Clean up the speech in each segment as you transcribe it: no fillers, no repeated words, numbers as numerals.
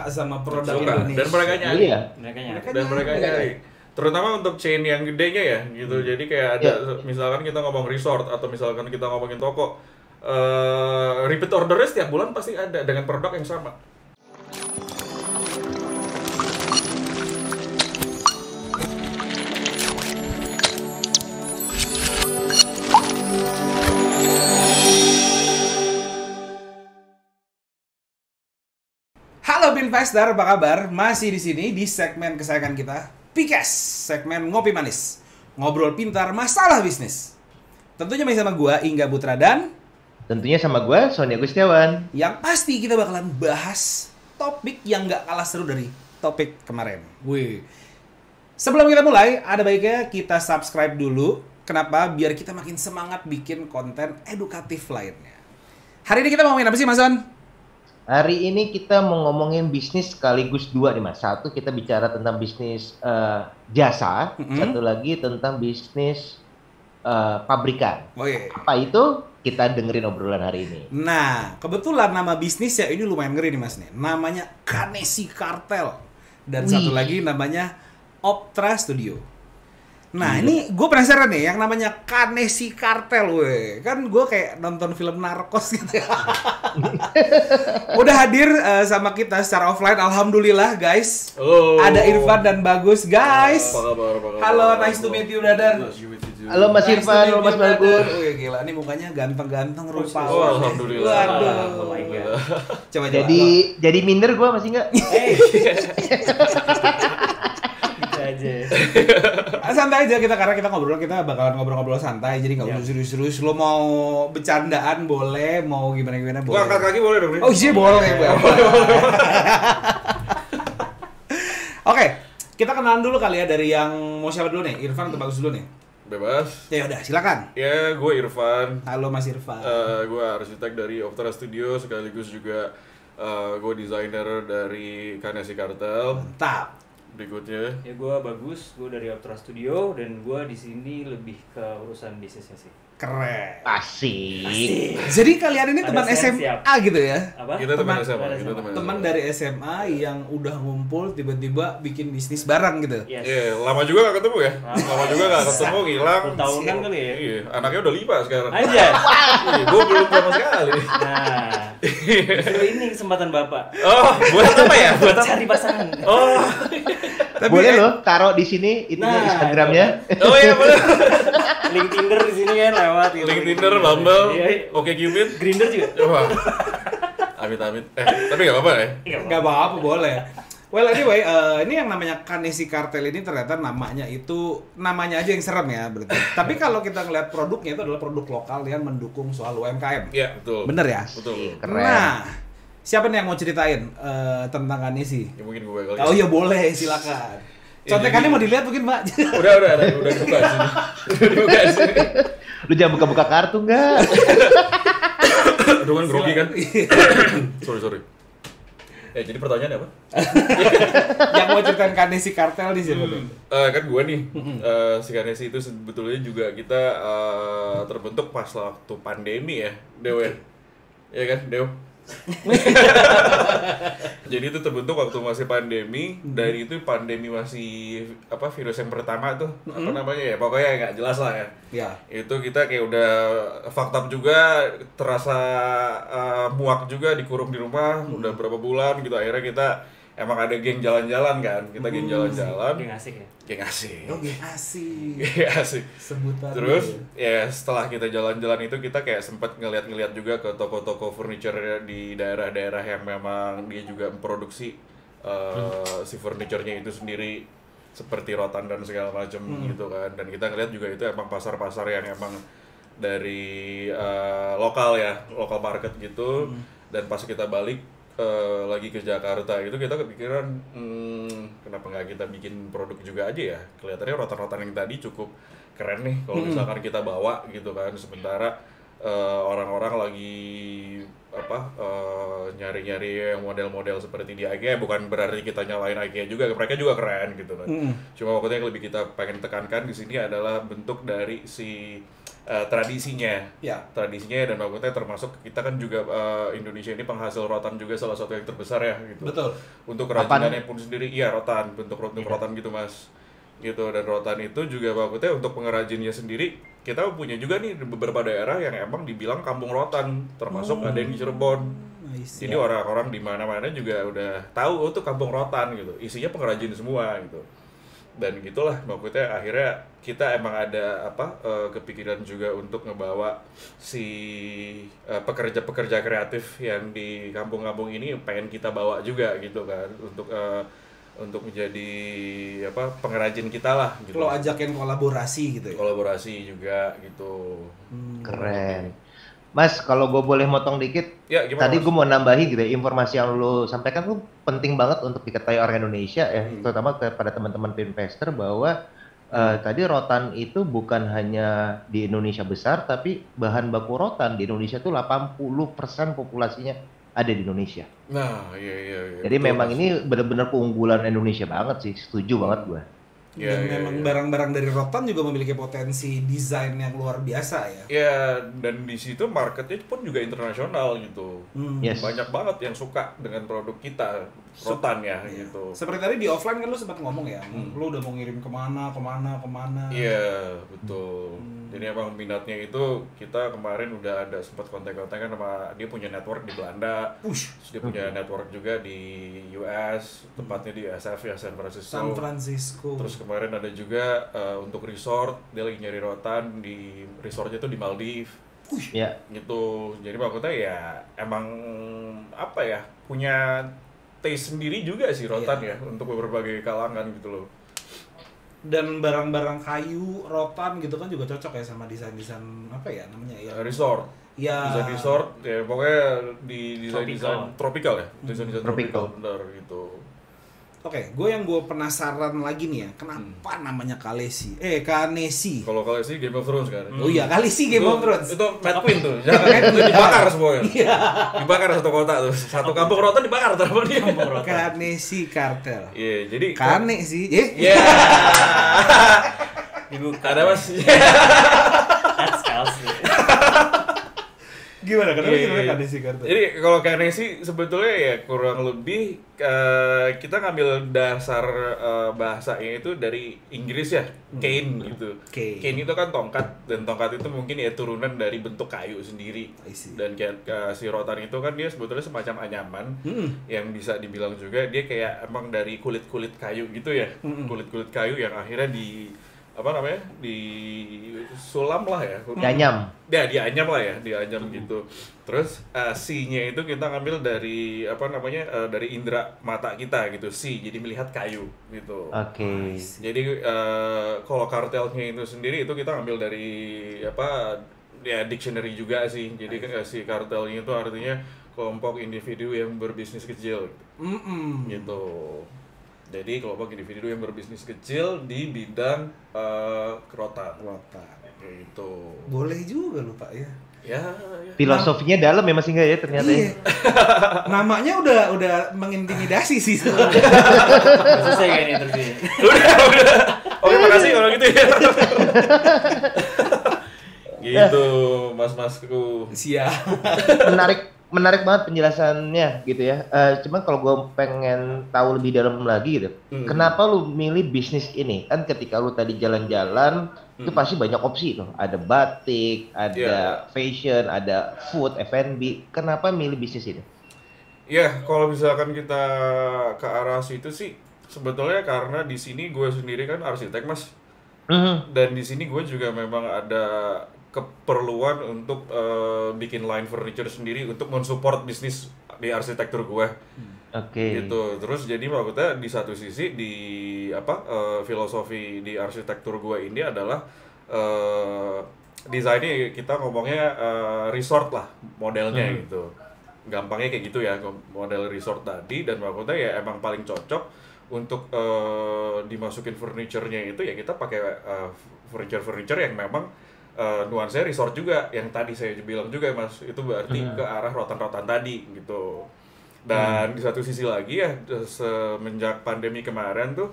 suka sama produk Suka. Indonesia. Dan mereka nyari. Iya. Dan mereka nyari. Terutama untuk chain yang gedenya ya gitu. Jadi kayak ada misalkan kita ngomong resort atau misalkan kita ngomongin toko, repeat ordernya setiap bulan pasti ada dengan produk yang sama. Halo Binvestor, apa kabar? Masih di sini di segmen kesayangan kita, Pikes, segmen ngopi manis, ngobrol pintar masalah bisnis. Tentunya masih sama gua Ingga Putra dan Tentunya sama gue, Sony Agustiawan. yang pasti kita bakalan bahas topik yang nggak kalah seru dari topik kemarin. Wih. Sebelum kita mulai, ada baiknya kita subscribe dulu. Kenapa? Biar kita makin semangat bikin konten edukatif lainnya. Hari ini kita mau ngomongin apa sih, Mas Son? Hari ini kita mau ngomongin bisnis sekaligus dua nih Mas. Satu kita bicara tentang bisnis jasa, satu lagi tentang bisnis pabrikan. Oh iya. Apa itu? Kita dengerin obrolan hari ini. Nah, kebetulan nama bisnisnya ini lumayan ngeri nih Mas nih. Namanya Kanesi Kartel. Dan satu lagi namanya Optra Studio. Nah, ini gue penasaran nih, yang namanya Kanesi Kartel, weh. Kan gue kayak nonton film narkos gitu ya. Udah hadir sama kita secara offline, alhamdulillah guys. Halo. Ada Irfan dan Bagus, guys. Apa kabar? Halo, nice to meet you, brother. Halo Mas Nice to Irfan, meet halo Mas you, brother. Bagus. Wih, gila, ini mukanya ganteng-ganteng, rupa. Oh, alhamdulillah. Waduh. Oh my God. Coba Jadi minder gue masih nggak? Gitu aja. santai aja kita, karena kita bakalan ngobrol-ngobrol santai, jadi nggak usah serius-serius. Lo mau bercandaan boleh, mau gimana boleh. Gua angkat kaki boleh dong nih? Oh iya boleh. Oke, kita kenalan dulu kali ya dari yang mau siapa dulu nih, Irfan atau Bagus dulu nih? Bebas. Ya udah, silakan. Ya, gue Irfan. Halo Mas Irfan. Gue arsitek dari Optra Studio, sekaligus juga gue desainer dari Kanesi Kartel. Mantap. Berikutnya, Ya gue Bagus, gue dari Optra Studio dan gue di sini lebih ke urusan bisnisnya sih. Keren. Asik. Jadi kalian ini teman Pada saya SMA gitu ya? Apa? kita teman SMA. teman Kita SMA. Teman dari SMA yang udah ngumpul tiba-tiba bikin bisnis bareng gitu. Yes. Iya, lama juga gak ketemu ya? Lama juga gak ketemu, ngilang. Tahunan kali ya. Iya, anaknya udah 5 sekarang. Aja. Iya, gue belum sama sekali. Nah, justru ini kesempatan bapak Oh, buat apa ya? buat cari pasangan. Oh, Tapi Boleh loh taruh di sini itunya Nah, Instagramnya. oh iya boleh. Link Tinder di sini kan lewat. Gitu. Link Tinder, Bumble, Iya. Oke Cupid. Grinder juga. Wah, amit-amit. Tapi gak apa-apa ya? nggak apa-apa, boleh. Well anyway, ini yang namanya Kanesi Kartel ini ternyata namanya aja yang serem ya berarti. Tapi kalau kita ngeliat produknya itu adalah produk lokal yang mendukung soal UMKM. Iya, betul. Bener ya? Betul. Keren. Nah, siapa nih yang mau ceritain tentang Kanesi? Ya mungkin gue kali. Oh iya boleh, silakan. Ya, Contekannya jadi- mau dilihat mungkin, Mbak. Udah dibuka di sini. Udah dibuka di sini. Lu jangan buka-buka kartu nggak? Aduh kan grogi kan? Sorry. Jadi pertanyaannya apa? Yang mau ceritain Kanesi Kartel di sini. Kan gue nih, si Kanesi itu sebetulnya juga kita terbentuk pas waktu pandemi ya, Dew ya? Iya kan, Dew? Jadi itu terbentuk waktu masih pandemi, dan itu pandemi masih virus yang pertama tuh, apa namanya ya, pokoknya nggak jelas lah ya. Ya. Itu kita kayak udah fucked up juga, terasa muak juga, dikurung di rumah udah berapa bulan gitu. Akhirnya kita emang ada geng jalan-jalan kan, kita geng jalan-jalan, Dia ngasih ya. geng asik. Oh, asik. Geng asik. Sebutan. Terus ya setelah kita jalan-jalan itu kita kayak sempat ngeliat-ngeliat juga ke toko-toko furniture di daerah-daerah yang memang dia juga memproduksi si furniture-nya itu sendiri, seperti rotan dan segala macam gitu kan. Dan kita ngeliat juga itu emang pasar-pasar yang emang dari lokal ya, lokal market gitu. Dan pas kita balik lagi ke Jakarta itu kita kepikiran kenapa nggak kita bikin produk juga aja ya, kelihatannya rotan-rotan yang tadi cukup keren nih kalau misalkan kita bawa gitu kan, sementara orang-orang lagi nyari-nyari yang model-model seperti di IKEA. Bukan berarti kita nyalain IKEA juga, mereka juga keren gitu kan. Cuma waktu yang lebih kita pengen tekankan di sini adalah bentuk dari si tradisinya. Ya. Tradisinya dan maksudnya termasuk kita kan juga Indonesia ini penghasil rotan juga salah satu yang terbesar ya gitu. Betul. Untuk kerajinannya pun sendiri iya rotan, bentuk rotan gitu Mas. Gitu, dan rotan itu juga maksudnya untuk pengrajinnya sendiri kita punya juga nih beberapa daerah yang emang dibilang kampung rotan, termasuk ada yang di Cirebon. Jadi orang-orang di mana-mana juga udah tahu tuh kampung rotan gitu. Isinya pengrajin semua gitu. Dan gitulah maksudnya akhirnya kita emang ada kepikiran juga untuk ngebawa si pekerja-pekerja kreatif yang di kampung-kampung ini pengen kita bawa juga gitu kan untuk menjadi pengrajin kita lah gitu. Lo ajakin kolaborasi gitu ya. Kolaborasi juga gitu. Keren. Mas, kalau gue boleh motong dikit, Ya, gimana, tadi Mas? gue mau nambahi gitu ya, informasi yang lu sampaikan tuh penting banget untuk diketahui orang Indonesia ya, terutama kepada teman-teman investor bahwa tadi rotan itu bukan hanya di Indonesia besar, tapi bahan baku rotan di Indonesia tuh 80% populasinya ada di Indonesia. Nah, iya. Jadi Betul, memang Mas. ini benar-benar keunggulan Indonesia banget sih, setuju banget gue. Iya, Dan iya, memang iya. barang-barang dari rotan juga memiliki potensi desain yang luar biasa ya. Ya, dan di situ marketnya pun juga internasional gitu. Yes. Banyak banget yang suka dengan produk kita, rotan ya gitu. Seperti tadi di offline kan lu sempat ngomong ya, lu udah mau ngirim kemana. Iya, betul. Jadi emang minatnya itu kita kemarin udah ada sempat kontak-kontakan sama dia punya network di Belanda. Push. Terus dia punya network juga di US, tepatnya di SF ya, San Francisco. San Francisco. Terus kemarin ada juga untuk resort, dia lagi nyari rotan di resortnya tuh di Maldives. Ya. Gitu. Jadi maksudnya ya emang punya taste sendiri juga sih rotan ya untuk berbagai kalangan gitu loh. Dan barang-barang kayu, rotan gitu kan juga cocok ya sama desain-desain namanya ya. Resort. Ya. Desain resort ya pokoknya di desain tropical ya. Desain Tropical. benar gitu. Oke, yang gue penasaran lagi nih ya, kenapa namanya Kanesi? Kalau kalian sih Game of Thrones kan. Oh iya, Kanesi Game of Thrones. Itu Mad Queen tuh. Jangan itu dibakar semuanya. Dibakar satu kota tuh. Satu kampung rotan dibakar sama dia. Kanesi Kartel. Iya, jadi Kane sih. Iya. Dibuka. Ada Mas. That's Kelsey. Gimana? Kenapa Iya, namanya iya. Kanesi Kartel? Jadi kalau Kanesi sebetulnya ya kurang lebih kita ngambil dasar bahasanya itu dari Inggris ya, cane gitu. Cane. Cane itu kan tongkat, dan tongkat itu mungkin ya turunan dari bentuk kayu sendiri. I see. Dan kayak si rotan itu kan dia sebetulnya semacam anyaman yang bisa dibilang juga dia kayak emang dari kulit-kulit kayu gitu ya. Kulit-kulit kayu yang akhirnya disulam lah ya. Dianyam. Ya, dianyam lah ya, dianyam gitu. Terus C-nya itu kita ngambil dari dari indera mata kita gitu, C, jadi melihat kayu gitu. Oke. Jadi kalau kartelnya itu sendiri itu kita ngambil dari dictionary juga sih. Jadi si kartelnya itu artinya kelompok individu yang berbisnis kecil gitu. Jadi kelompok individu yang berbisnis kecil di bidang rotan. Gitu. Boleh juga lu Pak ya. Ya. Filosofinya dalam ya Mas Hingga ya ternyata ya. Iya. Namanya udah mengintimidasi sih sebenarnya. Selesai kayaknya interviewnya. Udah. Oke, makasih kalau gitu ya. Gitu, mas-masku. Siap. Menarik banget penjelasannya gitu ya. Cuman kalau gue pengen tahu lebih dalam lagi gitu, kenapa lu milih bisnis ini? Kan ketika lu tadi jalan-jalan, itu pasti banyak opsi tuh. Ada batik, ada fashion, ada food, F&B. Kenapa milih bisnis ini? Ya, kalau misalkan kita ke arah situ sih, sebetulnya karena di sini gue sendiri kan arsitek Mas. Dan di sini gue juga memang ada keperluan untuk bikin line furniture sendiri untuk mensupport bisnis di arsitektur gue. Oke. Gitu. Terus jadi maksudnya di satu sisi di filosofi di arsitektur gue ini adalah desainnya kita ngomongnya resort lah modelnya gitu. Gampangnya kayak gitu ya, model resort tadi, dan maksudnya ya emang paling cocok untuk dimasukin furniture-nya itu ya kita pakai furniture yang memang nuansanya resort juga, yang tadi saya bilang juga Mas, itu berarti ke arah rotan-rotan tadi gitu. Dan di satu sisi lagi ya semenjak pandemi kemarin tuh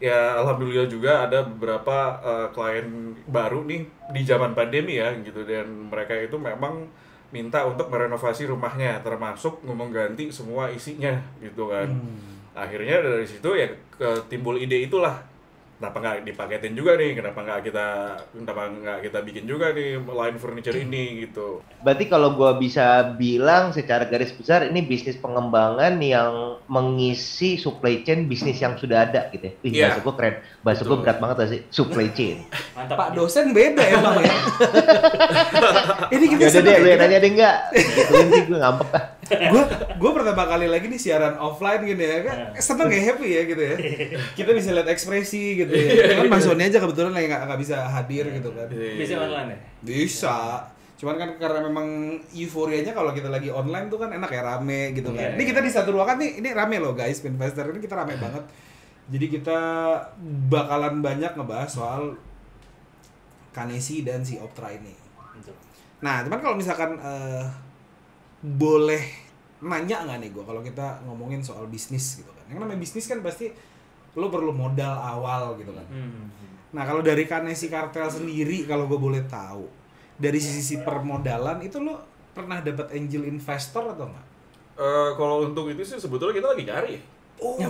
ya alhamdulillah juga ada beberapa klien baru nih di zaman pandemi ya gitu, dan mereka itu memang minta untuk merenovasi rumahnya, termasuk mengganti semua isinya gitu kan. Akhirnya dari situ ya timbul ide itulah, kenapa nggak dipaketin juga nih, kenapa nggak kita bikin juga nih line furniture ini gitu. Berarti kalau gua bisa bilang secara garis besar ini bisnis pengembangan yang mengisi supply chain bisnis yang sudah ada gitu ya. Bahasa gua keren. Bahasa gua berat banget sih, supply chain. Mantap. Pak dosen beda emang ya. Ini kita Udah deh, lu yang nanya deh enggak? Gituin sih gua ngambek ah. Gue pertama kali lagi nih siaran offline gini ya kan, seneng ya, happy ya gitu ya. Kita bisa lihat ekspresi gitu ya. Kan Mas Sony aja kebetulan lagi nggak bisa hadir gitu kan. Bisa online ya? Bisa. Cuman kan karena memang euforianya kalau kita lagi online tuh kan enak ya, rame gitu kan. Ini kita di satu ruangan nih, ini rame loh guys, Pinvestor ini kita rame banget. Jadi kita bakalan banyak ngebahas soal Kanesi dan si Optra ini. Nah, cuman kalau misalkan boleh nanya nggak nih gue, kalau kita ngomongin soal bisnis gitu kan, yang namanya bisnis kan pasti lo perlu modal awal gitu kan. Nah kalau dari Kanesi Kartel sendiri, kalau gue boleh tahu dari sisi permodalan itu lo pernah dapat angel investor atau nggak? Kalau untuk itu sih sebetulnya kita lagi cari.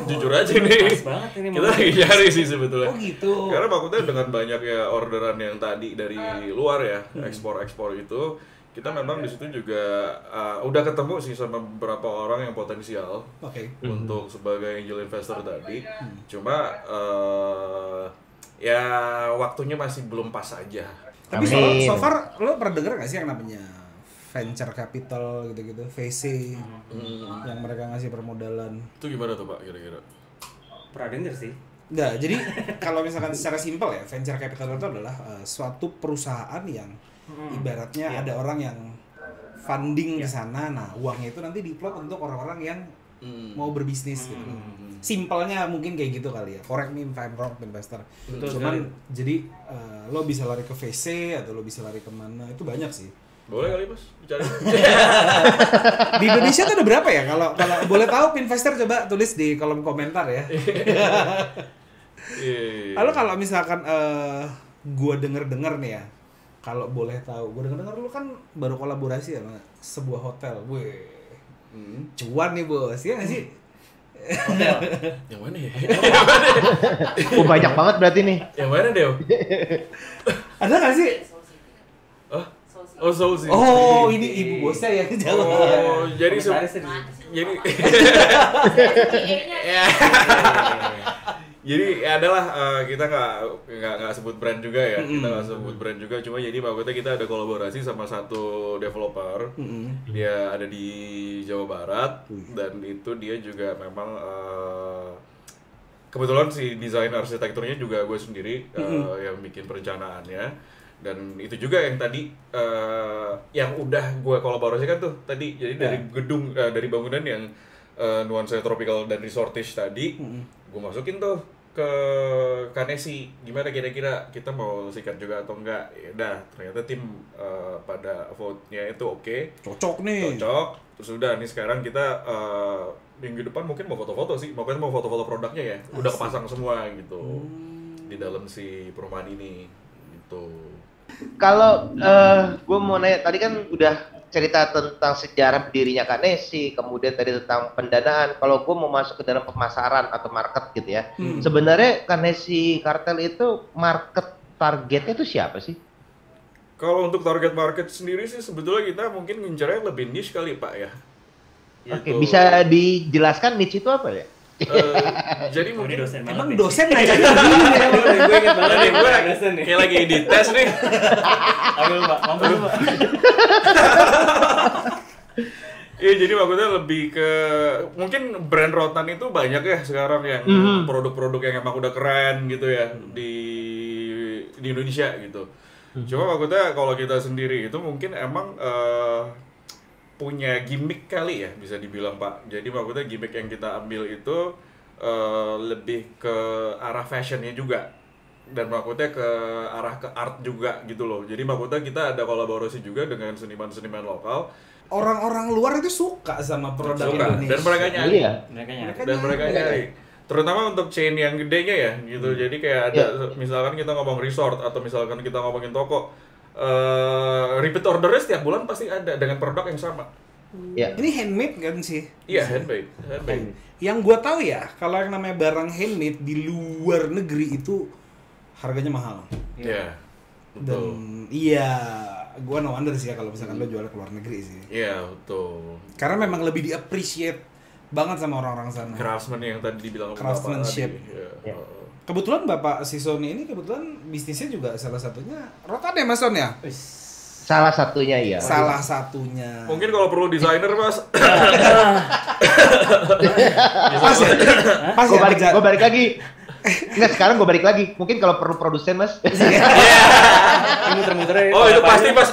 Jujur aja nih, kita lagi cari sih sebetulnya. Oh gitu. Karena maksudnya dengan banyak ya orderan yang tadi dari luar ya, ekspor itu, kita memang di situ juga udah ketemu sih sama beberapa orang yang potensial untuk sebagai angel investor tadi. Cuma ya waktunya masih belum pas aja. Tapi so far lo pernah denger nggak sih yang namanya venture capital gitu-gitu, VC, yang mereka ngasih permodalan? Itu gimana tuh Pak kira-kira? Pernah denger sih. Nggak, jadi kalau misalkan secara simpel ya, venture capital itu adalah suatu perusahaan yang ibaratnya ada orang yang funding di sana, nah uangnya itu nanti diplot untuk orang-orang yang mau berbisnis gitu. Simpelnya mungkin kayak gitu kali ya. Correct me if I'm wrong, investor. Cuman jadi lo bisa lari ke VC atau lo bisa lari kemana, itu banyak sih. Boleh kali Mas, bicara. Di Indonesia tuh ada berapa ya? Kalau boleh tahu investor coba tulis di kolom komentar ya. Lalu kalau misalkan gua denger nih ya, kalau boleh tahu, gue denger lu kan baru kolaborasi sama sebuah hotel, cuan nih bos, ya nggak sih? Hotel? Yang mana ya? Banyak banget berarti nih. Yang mana Deo? Ada nggak sih? Oh, Soul. Oh, ini ibu bosnya yang jawab. Oh, jadi jadi adalah kita nggak sebut brand juga ya, kita nggak sebut brand juga, cuma jadi maksudnya kita ada kolaborasi sama satu developer, dia ada di Jawa Barat, dan itu dia juga memang kebetulan si desain arsitekturnya juga gue sendiri yang bikin perencanaannya, dan itu juga yang tadi yang udah gue kolaborasikan tuh tadi, jadi dari gedung dari bangunan yang nuansa tropical dan resortish tadi, gue masukin tuh ke Kanesi, gimana kira-kira kita mau sikat juga atau enggak. Ya udah, ternyata tim pada vote-nya itu oke. Cocok. Terus udah nih sekarang kita minggu depan mungkin mau foto-foto sih, makanya mau foto-foto produknya ya. Udah kepasang semua gitu di dalam si perumahan ini gitu. Kalau gue mau nanya, tadi kan udah cerita tentang sejarah berdirinya Kanesi, kemudian tadi tentang pendanaan. Kalau gue mau masuk ke dalam pemasaran atau market gitu ya, sebenarnya Kanesi Kartel itu market targetnya itu siapa sih? Kalau untuk target market sendiri sih sebetulnya kita mungkin ngincernya lebih niche kali Pak ya. Oke, bisa dijelaskan niche itu apa ya? Jadi mungkin emang dosen nanya gue inget banget nih, gue dosen nih. kayak lagi di tes nih. Ayo Pak, mampir Pak. Iya, jadi maksudnya lebih ke mungkin brand rotan itu banyak ya sekarang yang produk-produk yang emang udah keren gitu ya di Indonesia gitu. Cuma maksudnya kalau kita sendiri itu mungkin emang punya gimmick kali ya, bisa dibilang Pak. Jadi maksudnya gimmick yang kita ambil itu lebih ke arah fashionnya juga, dan maksudnya ke arah ke art juga gitu loh. Jadi maksudnya kita ada kolaborasi juga dengan seniman-seniman lokal. Orang-orang luar itu suka sama produk Indonesia. Dan mereka nyari. Iya. Dan mereka nyari. terutama untuk chain yang gedenya ya gitu. Jadi kayak ada misalkan kita ngomong resort atau misalkan kita ngomongin toko, repeat ordernya setiap bulan pasti ada dengan produk yang sama. Ya. Ini handmade kan sih? Iya, handmade. Yang gua tahu ya, kalau yang namanya barang handmade di luar negeri itu harganya mahal. Iya. Dan Betul. iya, gua no wonder sih ya kalau misalkan lo jual ke luar negeri sih. Iya, betul. Karena memang lebih di-appreciate banget sama orang-orang sana. Craftsman yang tadi dibilang Craftsmanship. Bapak tadi. Ya. Kebetulan Bapak si Sony ini kebetulan bisnisnya juga salah satunya rotan ya Mas Son ya? Salah satunya ya. Salah satunya. Mungkin kalau perlu desainer, Mas. Pas ya? Pas ya? Gue balik lagi. Nggak, sekarang gue balik lagi. Mungkin kalau perlu produsen, Mas. Ini muter-muter. Oh, itu pasti, Mas.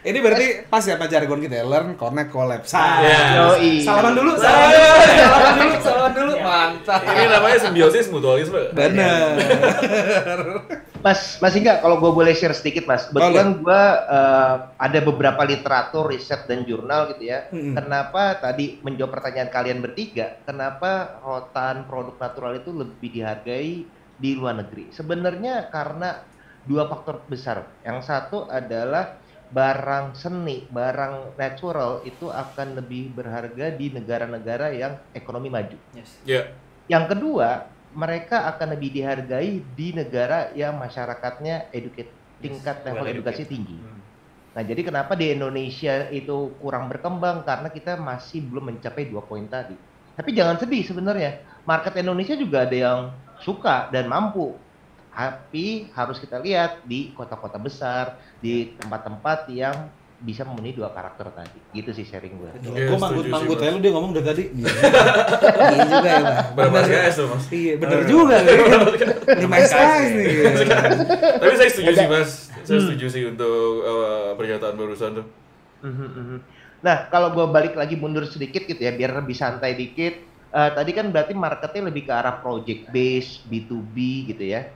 Ini berarti pas ya Pak jargon kita ya, learn, connect, collab. Yoi. Salaman dulu, salaman dulu. Mantap. Ini namanya simbiosis mutualisme. Bener. Mas Hingga, kalau gue boleh share sedikit, Mas. Kebetulan gue ada beberapa literatur, riset, dan jurnal gitu ya. Kenapa tadi menjawab pertanyaan kalian bertiga, kenapa rotan produk natural itu lebih dihargai di luar negeri? Sebenarnya karena dua faktor besar. Yang satu adalah barang seni, barang natural itu akan lebih berharga di negara-negara yang ekonomi maju. Ya. Yang kedua, mereka akan lebih dihargai di negara yang masyarakatnya tingkat level edukasi tinggi. Nah, jadi kenapa di Indonesia itu kurang berkembang? Karena kita masih belum mencapai 2 poin tadi. Tapi jangan sedih sebenarnya. Market Indonesia juga ada yang suka dan mampu. Tapi harus kita lihat di kota-kota besar, di tempat-tempat yang bisa memenuhi dua karakter tadi. Gitu sih sharing gue. Gue manggut-manggut aja lu dia ngomong dari tadi. Iya juga ya, Mas. Berapa SKS tuh, Mas? Iya, bener juga. 5 SKS nih. Tapi saya setuju sih, Mas. Saya setuju sih untuk pernyataan barusan tuh. Nah, kalau gue balik lagi mundur sedikit gitu ya, biar lebih santai dikit. Tadi kan berarti marketnya lebih ke arah project base, B2B gitu ya.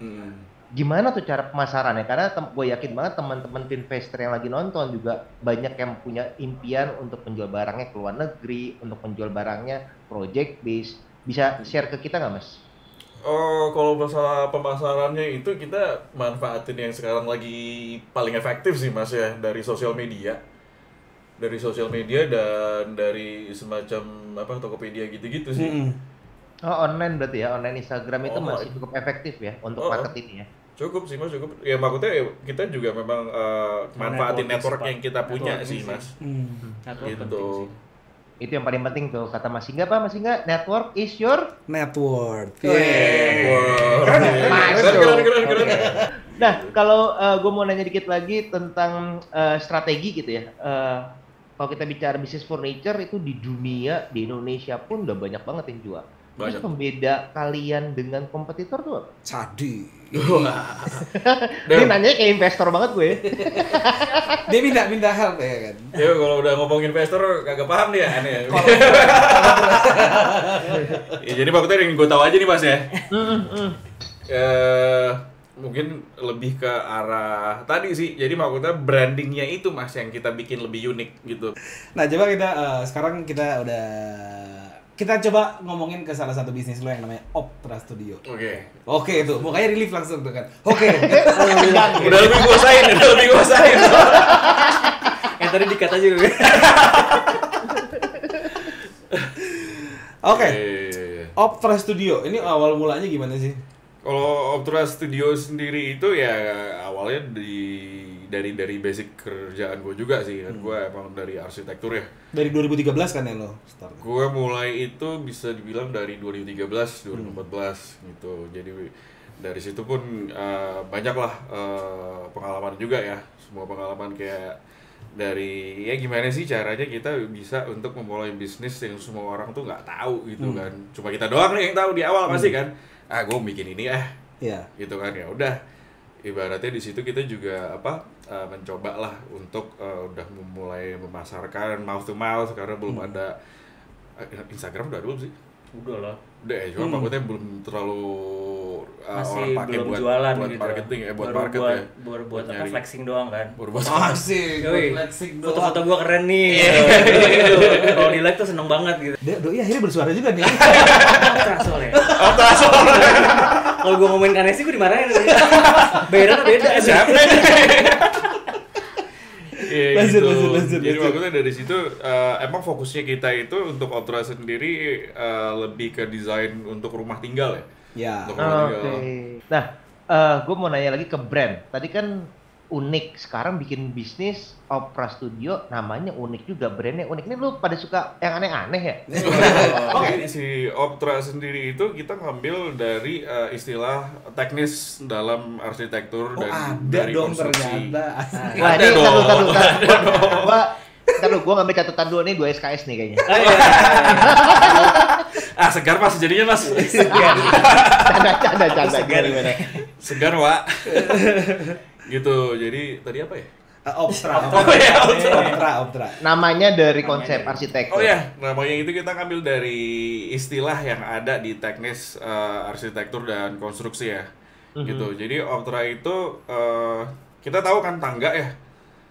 Gimana tuh cara pemasarannya? Karena gue yakin banget teman-teman investor yang lagi nonton juga banyak yang punya impian untuk menjual barangnya ke luar negeri, untuk menjual barangnya project base. Bisa share ke kita nggak, Mas? Oh, kalau masalah pemasarannya itu kita manfaatin yang sekarang lagi paling efektif sih, Mas ya, dari sosial media. Dari sosial media dan dari semacam Tokopedia gitu-gitu sih. Oh, online berarti ya, online Instagram itu masih cukup efektif ya untuk market ini ya. Cukup sih, Mas, cukup. Ya maksudnya kita juga memang manfaatin network yang kita punya sih, Mas. Gitu. Itu yang paling penting tuh kata Mas Hingga, Pak. Mas Hingga, network is your network. Keren. Nah, kalau gue mau nanya dikit lagi tentang strategi gitu ya. Kalau kita bicara bisnis furniture itu di dunia, di Indonesia pun udah banyak banget yang jual. Terus pembeda kalian dengan kompetitor tuh apa? Sadi. Dia nanya kayak investor banget gue. Dia minta help ya kan. Ya kalau udah ngomong investor kagak paham dia aneh. Ya, jadi maksudnya yang gue tahu aja nih, Mas ya. Mungkin lebih ke arah tadi sih. Jadi maksudnya brandingnya itu, Mas, yang kita bikin lebih unik gitu. Nah, coba kita sekarang kita coba ngomongin ke salah satu bisnis lo yang namanya Optra Studio. Oke itu, mukanya relief langsung tuh kan. Oke. Udah lebih kuasain. Yang tadi dikat aja gue. Oke. Optra Studio, ini awal mulanya gimana sih? Kalau Optra Studio sendiri itu ya awalnya dari basic kerjaan gue juga sih kan. Gue emang dari arsitektur ya. Dari 2013 kan ya lo start? Gue mulai itu bisa dibilang dari 2013, 2014 gitu. Jadi dari situ pun banyak lah pengalaman juga ya. Semua pengalaman kayak dari ya gimana sih caranya kita bisa untuk memulai bisnis yang semua orang tuh nggak tahu gitu kan. Cuma kita doang nih yang tahu di awal pasti kan. Gue bikin ini gitu kan, ya udah ibaratnya di situ kita juga mencoba lah untuk udah memulai memasarkan mouth to mouth karena belum ada Instagram udah belum sih? Udah lah. Udah ya, cuma maksudnya belum terlalu masih orang pakai belum buat jualan buat gitu. marketing ya, buat baru market buat, ya. baru buat apa nyari. flexing doang kan. Baru buat Asik, Yoi, flexing doang. foto-foto gua keren nih. Gitu. Kalau di like tuh seneng banget gitu. Doi akhirnya bersuara juga nih. Ultra soalnya. Kalau gua ngomongin Kanesi gua dimarahin. Bayarannya beda. siapa Iya Lanjut, gitu. lanjut. Jadi maksudnya dari situ emang fokusnya kita itu untuk Optra sendiri lebih ke desain untuk rumah tinggal ya. Ya. Untuk rumah Oke. tinggal. Nah, gue mau nanya lagi ke brand. Tadi kan unik, sekarang bikin bisnis Opera Studio, namanya unik juga, brandnya unik. Ini lu pada suka yang aneh-aneh ya? Jadi si Optra sendiri itu kita ngambil dari istilah teknis dalam arsitektur Oh, dan ada dari dong konstruksi. ternyata. Wah, Ada ini dong. gue ngambil catatan dulu nih 2 SKS nih kayaknya. Segar mas jadinya mas. Canda gimana? Segar Wak. Gitu. Jadi tadi apa ya? Optra. Optra. Namanya dari konsep arsitektur. Oh ya, namanya itu kita ngambil dari istilah yang ada di teknis arsitektur dan konstruksi ya. Gitu. Jadi Optra itu kita tahu kan tangga ya.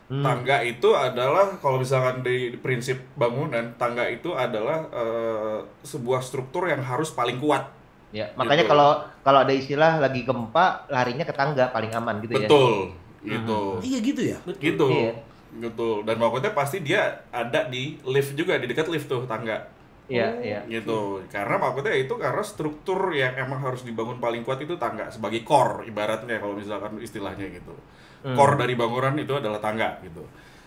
Tangga itu adalah kalau misalkan di prinsip bangunan, tangga itu adalah sebuah struktur yang harus paling kuat. Ya, makanya Gitu. kalau ada istilah lagi gempa, larinya ke tangga paling aman gitu ya. Betul. Gitu. Iya gitu ya. Gitu. Iya. Gitu. Dan maksudnya pasti dia ada di lift juga, di dekat lift tuh tangga. Iya, iya. Gitu. Karena maksudnya itu karena struktur yang emang harus dibangun paling kuat itu tangga sebagai core ibaratnya kalau misalkan istilahnya gitu. Core dari bangunan itu adalah tangga gitu.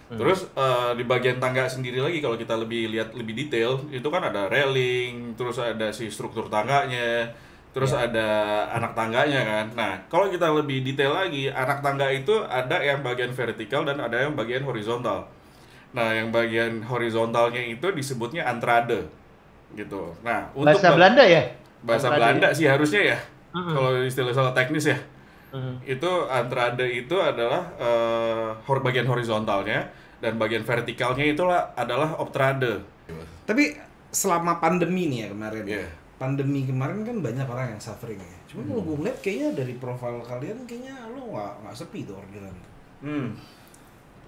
Terus di bagian tangga sendiri lagi kalau kita lihat lebih detail itu kan ada railing, terus ada si struktur tangganya, terus ada anak tangganya kan. Nah, kalau kita lebih detail lagi, anak tangga itu ada yang bagian vertikal dan ada yang bagian horizontal. Nah, yang bagian horizontalnya itu disebutnya antrade gitu. Nah, untuk Bahasa Belanda ya? bahasa Antrade Belanda ya? sih harusnya ya. Kalau istilah teknis ya. Itu antrade itu adalah bagian horizontalnya dan bagian vertikalnya itulah adalah optrade. Tapi selama pandemi nih ya kemarin. Iya. Pandemi kemarin kan banyak orang yang suffering ya. Cuma kalau gue ngeliat kayaknya dari profil kalian kayaknya lo nggak sepi tuh orderan.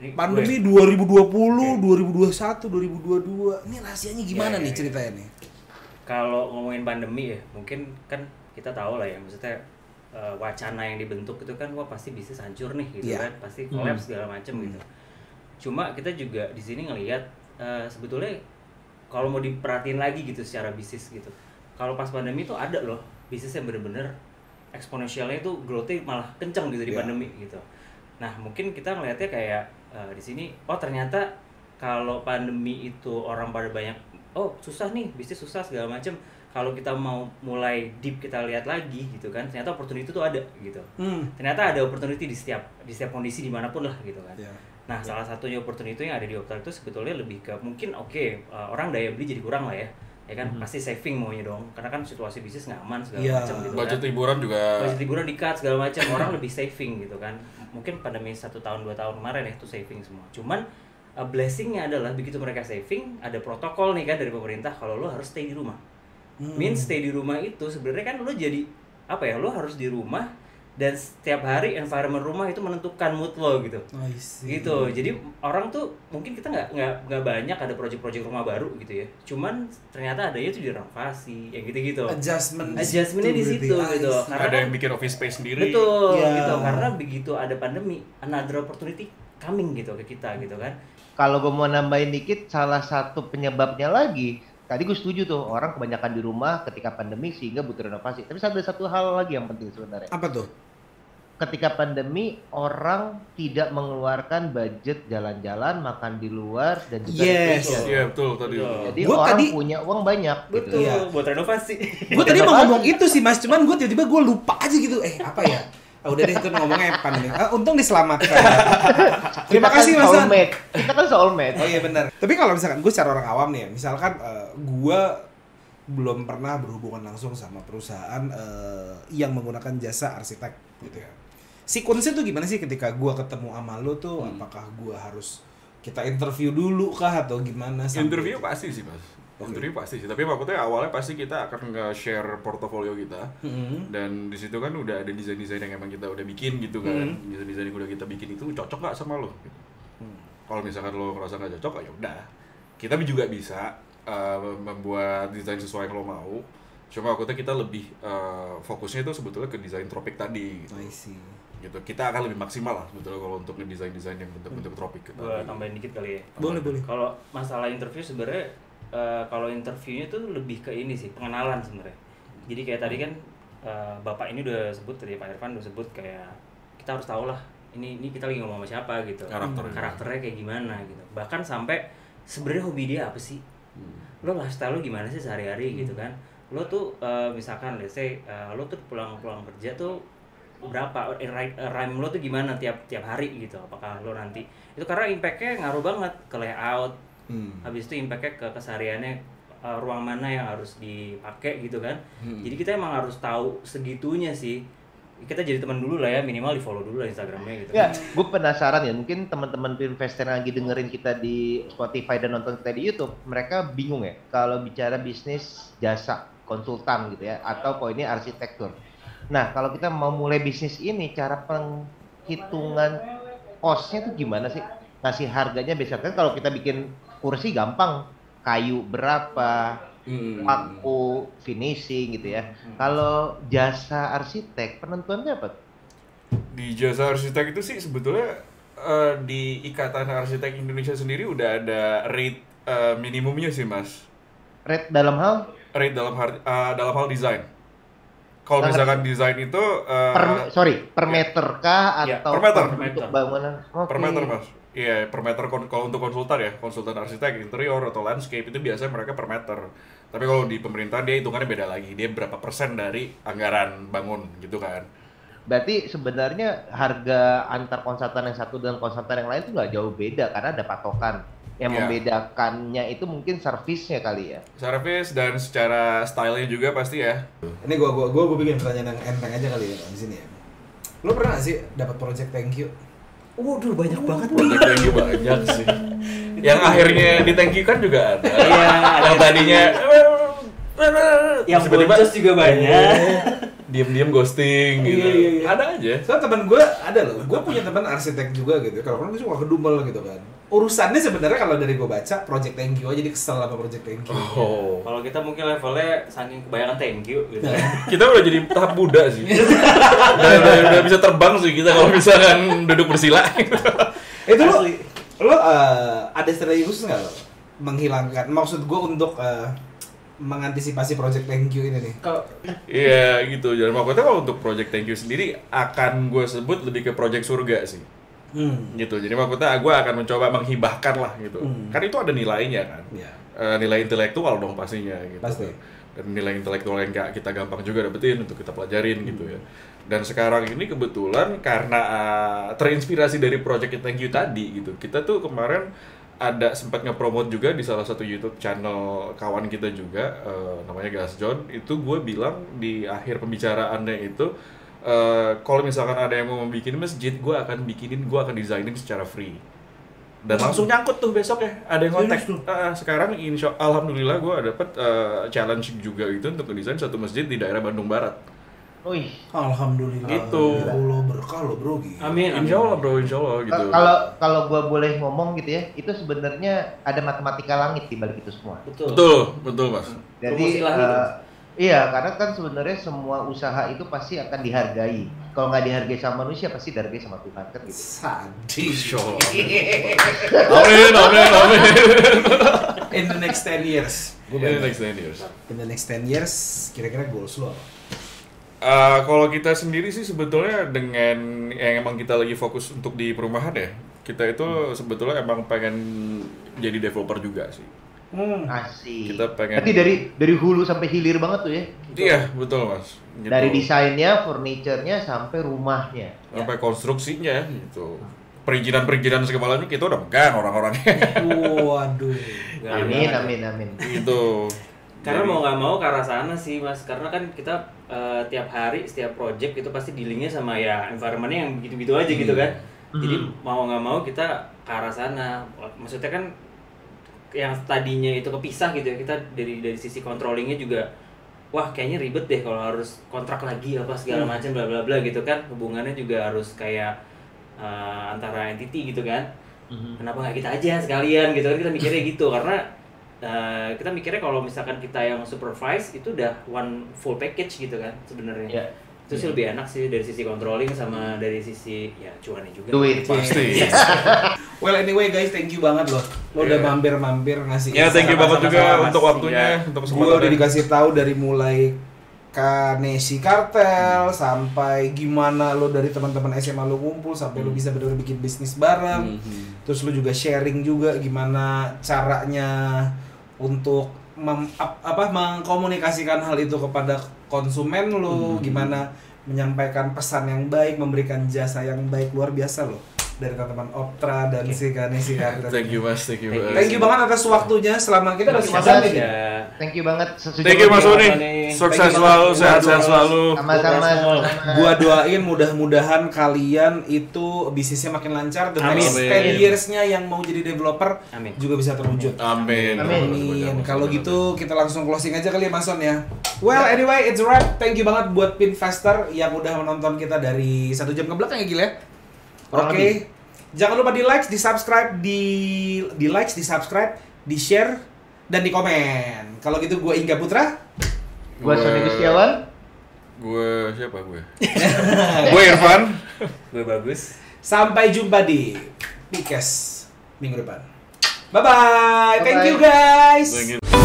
Ini Pandemi 2020, 2021, 2022. Ini rahasianya gimana nih ceritanya nih? kalau ngomongin pandemi ya, mungkin kan kita tahu lah ya, maksudnya wacana yang dibentuk itu kan wah pasti bisnis hancur nih gitu Iya. kan, pasti collapse segala macem gitu. Cuma kita juga di sini ngelihat sebetulnya kalau mau diperhatiin lagi gitu secara bisnis gitu. Kalau pas pandemi itu ada loh bisnis yang bener-bener eksponensialnya itu growth-nya malah kenceng gitu di Iya. pandemi gitu. Nah, mungkin kita ngelihatnya kayak di sini oh ternyata kalau pandemi itu orang pada banyak susah nih, bisnis susah segala macem. Kalau kita mau mulai deep kita lihat lagi gitu kan, ternyata opportunity itu tuh ada gitu. Ternyata ada opportunity di setiap kondisi dimanapun lah gitu kan. Iya. Nah, salah satunya opportunity yang ada di Optra itu sebetulnya lebih ke mungkin orang daya beli jadi kurang lah ya. Ya kan pasti saving maunya dong. Karena kan situasi bisnis nggak aman segala Iya. macam gitu Budget kan. liburan juga Budget liburan di-cut segala macam, orang lebih saving gitu kan. Mungkin pandemi 1 tahun 2 tahun kemarin ya itu saving semua. Cuman blessingnya adalah begitu mereka saving, ada protokol nih kan dari pemerintah kalau lo harus stay di rumah. Means stay di rumah itu sebenarnya kan lo jadi lo harus di rumah dan setiap hari environment rumah itu menentukan mood lo gitu. I see. Gitu. Jadi orang tuh mungkin kita nggak banyak ada project-project rumah baru gitu ya. Cuman ternyata adanya tuh direnovasi, yang gitu-gitu. Adjustmentnya di situ gitu. Karena ada yang bikin office space sendiri. betul Iya. gitu. Karena begitu ada pandemi, another opportunity coming gitu ke kita gitu kan. Kalau gue mau nambahin dikit, salah satu penyebabnya lagi, tadi gue setuju tuh, orang kebanyakan di rumah ketika pandemi sehingga butuh renovasi. Tapi ada satu hal lagi yang penting sebenarnya. Apa tuh? Ketika pandemi, orang tidak mengeluarkan budget jalan-jalan, makan di luar, dan juga Yes. vacation. Iya betul tadi. Betul. Jadi Gua orang tadi- punya uang banyak. Betul, Gitu. Iya. buat renovasi. Gue tadi mau ngomong itu sih mas, cuman gue tiba-tiba gue lupa aja gitu. Apa ya? Udah deh itu ngomongnya pandemi. Untung diselamatkan. Terima Kita kan kasih mas. soulmate. Kita kan soulmate. Oh iya benar. Tapi kalau misalkan gue secara orang awam nih ya, misalkan gue belum pernah berhubungan langsung sama perusahaan yang menggunakan jasa arsitek gitu ya. Sequence tuh gimana sih ketika gue ketemu sama lo tuh? Apakah gue harus kita interview dulu kah atau gimana? Interview pasti sih mas. Interview pasti sih, tapi maksudnya awalnya pasti kita akan nge-share portofolio kita. Dan di situ kan udah ada desain-desain yang emang kita udah bikin gitu kan. Desain-desain yang udah kita bikin itu cocok nggak sama lo? Gitu. Kalau misalkan lo ngerasa nggak cocok, ya udah. Kita juga bisa membuat desain sesuai yang lo mau. Cuma maksudnya kita lebih fokusnya itu sebetulnya ke desain tropik tadi. Gitu. I see. Gitu. Kita akan lebih maksimal lah sebetulnya kalau untuk ngedesain-desain yang bentuk-bentuk tropik. Gua tambahin dikit kali ya. Boleh. Kalau masalah interview sebenarnya kalau interviewnya tuh lebih ke ini sih, pengenalan sebenarnya. Jadi kayak tadi kan Bapak ini udah sebut tadi, Pak Irfan udah sebut kayak kita harus tahu lah ini kita lagi ngomong sama siapa gitu. Karakternya kayak gimana gitu. Bahkan sampai sebenarnya hobi dia apa sih? Lo lifestyle lo gimana sih sehari-hari gitu kan? Lo tuh misalkan let's say lo tuh pulang kerja tuh berapa rhyme lo tuh gimana tiap hari gitu. Apakah lo nanti itu karena impact-nya ngaruh banget ke layout. Habis itu impact-nya ke kesehariannya, ruang mana yang harus dipakai gitu kan. Jadi kita emang harus tahu segitunya sih. Kita jadi teman dulu lah ya, minimal di follow dulu lah Instagramnya gitu. Ya, gue penasaran ya, mungkin teman-teman investor yang lagi dengerin kita di Spotify dan nonton kita di YouTube, mereka bingung ya kalau bicara bisnis jasa konsultan gitu ya, atau poinnya arsitektur. Nah, kalau kita mau mulai bisnis ini, cara penghitungan cost-nya tuh gimana sih? Ngasih harganya biasa kan kalau kita bikin kursi gampang, kayu berapa, paku, finishing gitu ya. Kalau jasa arsitek, penentuannya apa? Di jasa arsitek itu sih sebetulnya di Ikatan Arsitek Indonesia sendiri udah ada rate minimumnya sih, Mas. Rate dalam hal? Rate dalam hal desain. Kalau misalkan desain itu per meter kah atau per meter. untuk bangunan? Per meter, Mas. Iya, per meter kalau untuk konsultan arsitek interior atau landscape itu biasanya mereka per meter. Tapi kalau di pemerintah dia hitungannya beda lagi. Dia berapa persen dari anggaran bangun gitu kan. Berarti sebenarnya harga antar konsultan yang satu dengan konsultan yang lain itu nggak jauh beda karena ada patokan. Yang membedakannya itu mungkin servisnya kali ya. Servis dan secara stylenya juga pasti ya. Ini gua bikin pertanyaan yang enteng aja kali ya di sini ya. Lo pernah gak sih dapat project thank you? Waduh, banyak banget. Thank you banyak sih. Yang akhirnya di thank you kan juga ada. Iya, yang tadinya yang tiba-tiba juga banyak. Diam-diam ghosting gitu. Iya. Ada aja. Soalnya teman gue ada loh, gue punya teman arsitek juga gitu. Kalau kan gue suka kedumel gitu kan. Urusannya sebenarnya kalau dari gue baca project thank you aja, jadi kesel sama project thank you. Oh. Kalau kita mungkin levelnya saking kebanyakan thank you gitu. Kita udah jadi tahap Buddha sih. udah bisa terbang sih kita kalau misalkan duduk bersila. Itu lo ada strategi khusus nggak lo menghilangkan? Maksud gue untuk mengantisipasi project thank you ini nih. Iya gitu. Jadi maksudnya kalau untuk project thank you sendiri akan gue sebut lebih ke project surga sih. Gitu. Jadi maksudnya gue akan mencoba menghibahkan lah gitu. Kan itu ada nilainya kan. Yeah. Nilai intelektual dong pastinya gitu. Pasti. Dan nilai intelektual yang gak kita gampang juga dapetin untuk kita pelajarin gitu ya. Dan sekarang ini kebetulan karena terinspirasi dari project thank you tadi gitu. Kita tuh kemarin ada sempat nge-promote juga di salah satu YouTube channel kawan kita juga, namanya Gas John. Itu gue bilang di akhir pembicaraannya itu, kalau misalkan ada yang mau bikin masjid, gue akan desainin secara free. Dan langsung nyangkut tuh besok ya, ada yang kontak. Sekarang alhamdulillah gue dapet challenge juga gitu untuk ngedesain satu masjid di daerah Bandung Barat. Wih, alhamdulillah. Gitu. Allah berkah lo bro. Gitu. Amin. Insya Allah bro, insya Allah gitu. Kalau gue boleh ngomong gitu ya, itu sebenarnya ada matematika langit di balik itu semua. Betul Mas. Jadi iya, karena kan sebenarnya semua usaha itu pasti akan dihargai. Kalau nggak dihargai sama manusia, pasti dihargai sama Tuhan kan gitu. Sadis. Amin. In the next 10 years. In the next 10 years, kira-kira goals lo apa? Kalau kita sendiri sih sebetulnya dengan yang emang kita lagi fokus untuk di perumahan ya, kita itu sebetulnya emang pengen jadi developer juga sih. Asik. Kita pengen. Berarti dari hulu sampai hilir banget tuh ya? Iya betul Mas. Gitu. Dari desainnya, furniturnya sampai rumahnya. Sampai konstruksinya gitu. Perizinan segalanya kita udah pegang orang-orangnya. Waduh. Amin. Gitu. Karena mau nggak mau ke arah sana sih Mas, karena kan kita tiap hari setiap project itu pasti dealingnya sama ya environment-nya yang begitu-begitu aja gitu kan. Jadi mau nggak mau kita ke arah sana. Maksudnya kan yang tadinya itu kepisah gitu ya, kita dari sisi controllingnya juga wah kayaknya ribet deh kalau harus kontrak lagi apa segala macam bla bla bla gitu kan, hubungannya juga harus kayak antara entity gitu kan. Kenapa nggak kita aja sekalian gitu kan, kita mikirnya gitu karena kita mikirnya kalau misalkan kita yang supervise itu udah one full package gitu kan sebenarnya. Yeah. Itu sih lebih enak sih dari sisi controlling sama dari sisi ya cuannya juga. Duit. Pasti. Well anyway guys, thank you banget loh. Lo udah mampir-mampir ngasih. Ya, thank you banget juga sama-sama. untuk waktunya, untuk Gue kesempatannya. udah dikasih tahu dari mulai Kanesi Kartel sampai gimana lo dari teman-teman SMA lo kumpul sampai lo bisa benar-benar bikin bisnis bareng. Terus lo juga sharing juga gimana caranya untuk mengkomunikasikan hal itu kepada konsumen lo, gimana menyampaikan pesan yang baik, memberikan jasa yang baik, luar biasa lo dari teman-teman Optra dan si Kanesi Kartel. Thank you Mas, thank you. Thank you banget atas waktunya selama kita masih Terima sama kasih. nih. Thank you banget. Thank you Mas Oni. Thank Sukses you selalu, banget. sehat-sehat selalu. Sama-sama. Gua doain mudah-mudahan kalian itu bisnisnya makin lancar dan Amin. next 10 years-nya yang mau jadi developer Amin. juga bisa terwujud. Amin. Amin. Kalau gitu kita langsung closing aja kali ya Mas Son ya. Well anyway it's a wrap. Thank you banget buat Pinvestor yang udah menonton kita dari 1 jam ke belakang ya Gil ya. Kurang Oke. Jangan lupa di like, di subscribe, di like, di subscribe, di share dan di komen. Kalau gitu gue Ingga Putra. Gua Sony Gustiawan. Gue siapa gue? Gue Irfan. Gue Bagus. Sampai jumpa di Pikes minggu depan. Bye bye. Thank you Bye-bye. guys. Thank you.